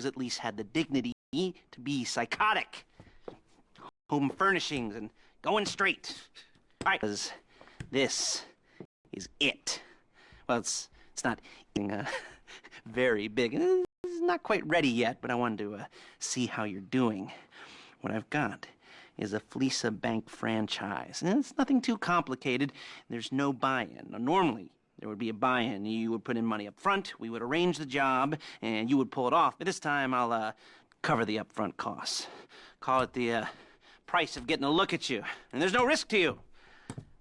at least had the dignity to be psychotic. Home furnishings and going straight. All right, because this is it. Well, it's not very big. It's not quite ready yet, but I wanted to see how you're doing. What I've got is a Fleeca Bank franchise. And it's nothing too complicated. There's no buy-in. Now, normally, there would be a buy-in. You would put in money up front, we would arrange the job, and you would pull it off. But this time, I'll cover the upfront costs. Call it the price of getting a look at you. And there's no risk to you.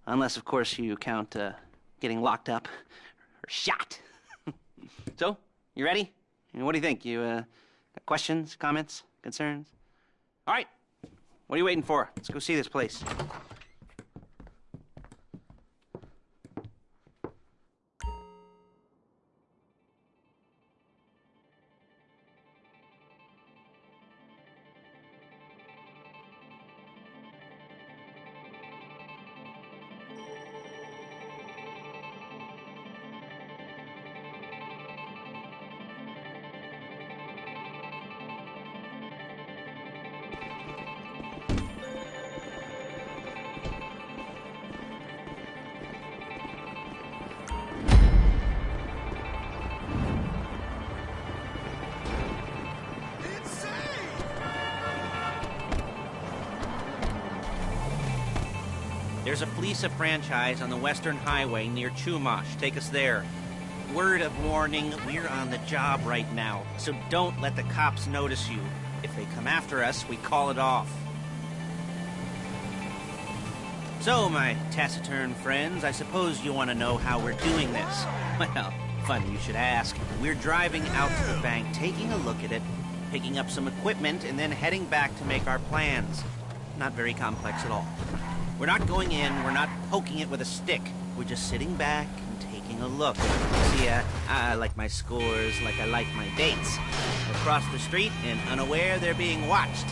Unless, of course, you count getting locked up or shot. So, you ready? What do you think? You got questions, comments, concerns? All right. What are you waiting for? Let's go see this place. There's a Fleeca franchise on the Western Highway near Chumash. Take us there. Word of warning, we're on the job right now, so don't let the cops notice you. If they come after us, we call it off. So, my taciturn friends, I suppose you want to know how we're doing this. Well, funny you should ask. We're driving out to the bank, taking a look at it, picking up some equipment, and then heading back to make our plans. Not very complex at all. We're not going in, we're not poking it with a stick. We're just sitting back and taking a look. See, I like my scores like I like my dates. Across the street and unaware they're being watched.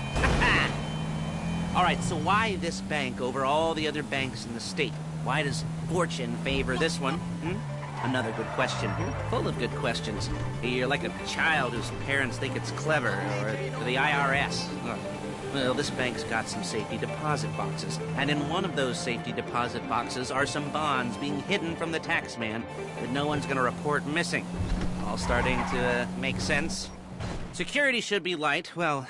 All right, so why this bank over all the other banks in the state? Why does fortune favor this one? Another good question. Full of good questions. You're like a child whose parents think it's clever, or the IRS. Well, this bank's got some safety deposit boxes, and in one of those safety deposit boxes are some bonds being hidden from the tax man that no one's gonna report missing. All starting to make sense? Security should be light, well,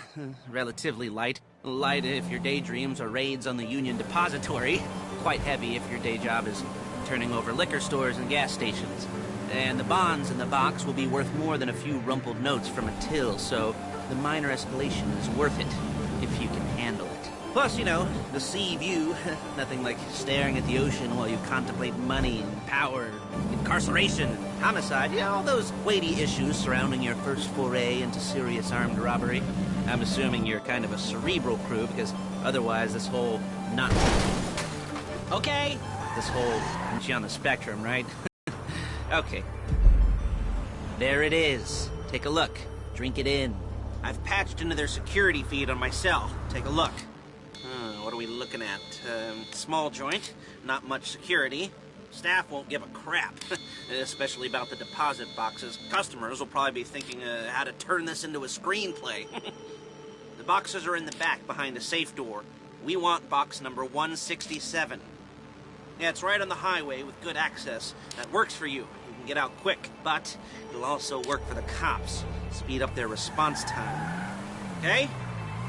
relatively light. Light if your daydreams are raids on the Union Depository. Quite heavy if your day job is turning over liquor stores and gas stations. And the bonds in the box will be worth more than a few rumpled notes from a till, so the minor escalation is worth it. If you can handle it. Plus, you know, the sea view. Nothing like staring at the ocean while you contemplate money and power, incarceration, and homicide. Yeah, all those weighty issues surrounding your first foray into serious armed robbery. I'm assuming you're kind of a cerebral crew, because otherwise this whole not... Okay? This whole... puts you on the spectrum, right? Okay. There it is. Take a look. Drink it in. I've patched into their security feed on my cell. Take a look. What are we looking at? Small joint, not much security. Staff won't give a crap, especially about the deposit boxes. Customers will probably be thinking how to turn this into a screenplay. The boxes are in the back behind a safe door. We want box number 167. Yeah, it's right on the highway with good access. That works for you. You can get out quick, but it'll also work for the cops. Speed up their response time. Okay?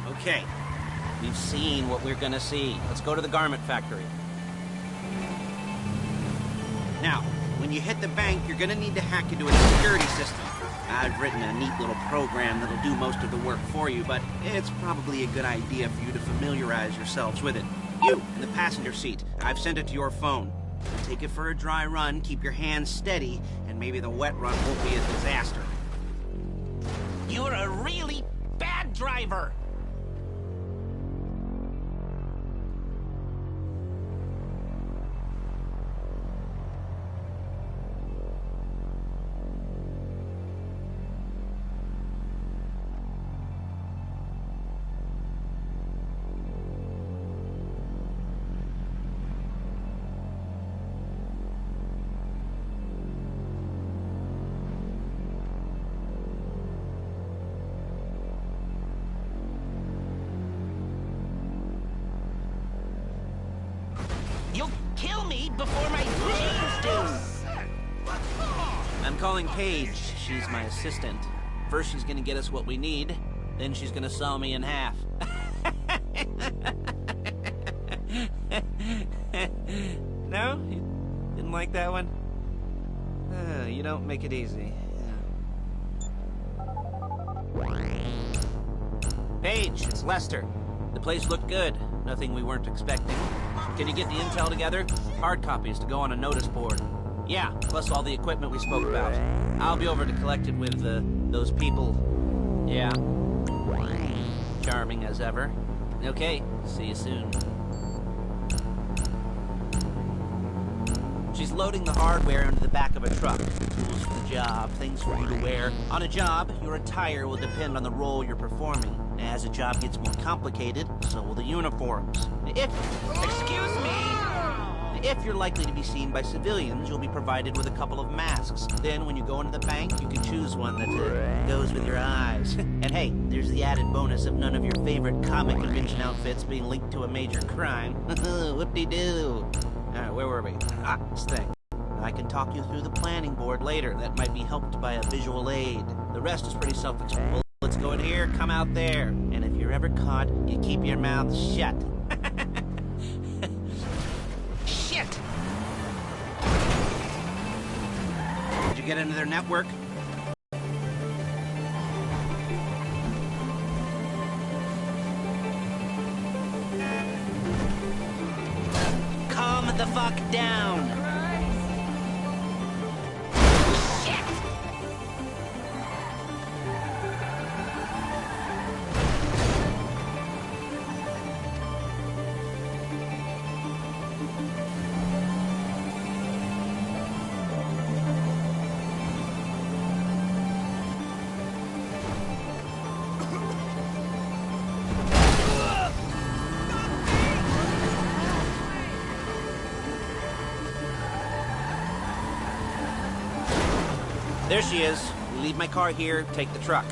Okay. We've seen what we're gonna see. Let's go to the garment factory. Now, when you hit the bank, you're gonna need to hack into a security system. I've written a neat little program that'll do most of the work for you, but it's probably a good idea for you to familiarize yourselves with it. You, in the passenger seat, I've sent it to your phone. Take it for a dry run, keep your hands steady, and maybe the wet run won't be a disaster. You're a really bad driver! calling Paige. She's my assistant. First she's gonna get us what we need, then she's gonna saw me in half. No? You didn't like that one? You don't make it easy. Paige, it's Lester. The place looked good. Nothing we weren't expecting. Can you get the intel together? Hard copies to go on a notice board. Yeah, plus all the equipment we spoke about. I'll be over to collect it with, those people. Yeah. Charming as ever. Okay, see you soon. She's loading the hardware into the back of a truck. Tools for the job, things for you to wear. On a job, your attire will depend on the role you're performing. As the job gets more complicated, so will the uniforms. Excuse me! If you're likely to be seen by civilians, you'll be provided with a couple of masks. Then, when you go into the bank, you can choose one that goes with your eyes. And hey, there's the added bonus of none of your favorite comic convention outfits being linked to a major crime. Whoop-de-doo! Alright, where were we? This thing. I can talk you through the planning board later. That might be helped by a visual aid. The rest is pretty self-explanatory. Let's go in here, come out there. And if you're ever caught, you keep your mouth shut. Shit! Did you get into their network? Calm the fuck down! There she is. We leave my car here, take the truck.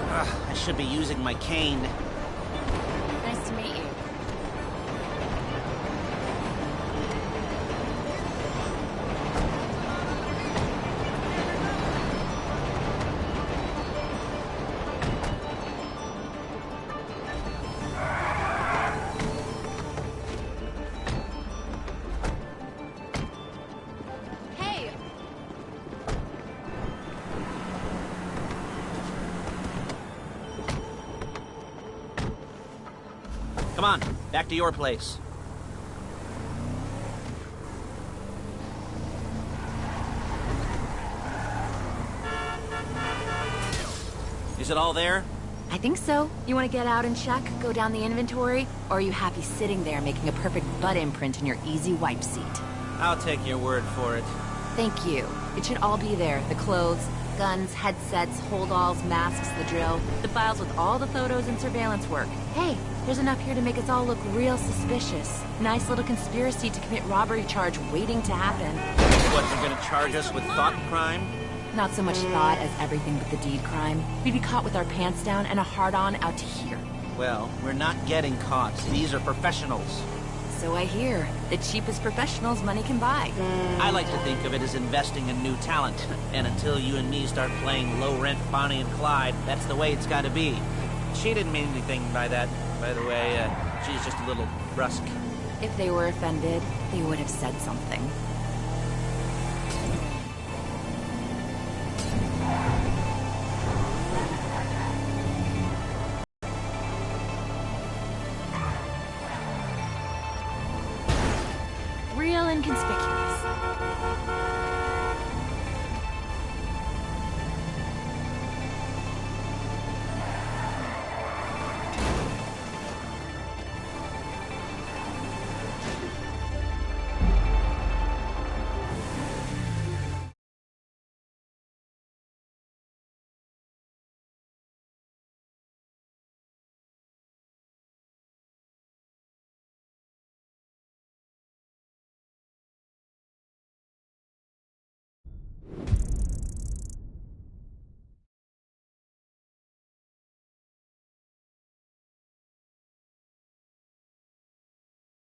I should be using my cane. Nice to meet you. Come on, back to your place. Is it all there? I think so. You want to get out and check, go down the inventory, or are you happy sitting there making a perfect butt imprint in your easy wipe seat? I'll take your word for it. Thank you. It should all be there. The clothes, guns, headsets, holdalls, masks, the drill, the files with all the photos and surveillance work. Hey, there's enough here to make us all look real suspicious. Nice little conspiracy to commit robbery charge waiting to happen. What, they're gonna charge us with thought crime? Not so much thought as everything but the deed crime. We'd be caught with our pants down and a hard-on out to here. Well, we're not getting caught. These are professionals. So I hear. The cheapest professionals money can buy. I like to think of it as investing in new talent. And until you and me start playing low-rent Bonnie and Clyde, that's the way it's gotta be. She didn't mean anything by that, by the way. She's just a little brusque. If they were offended, they would have said something.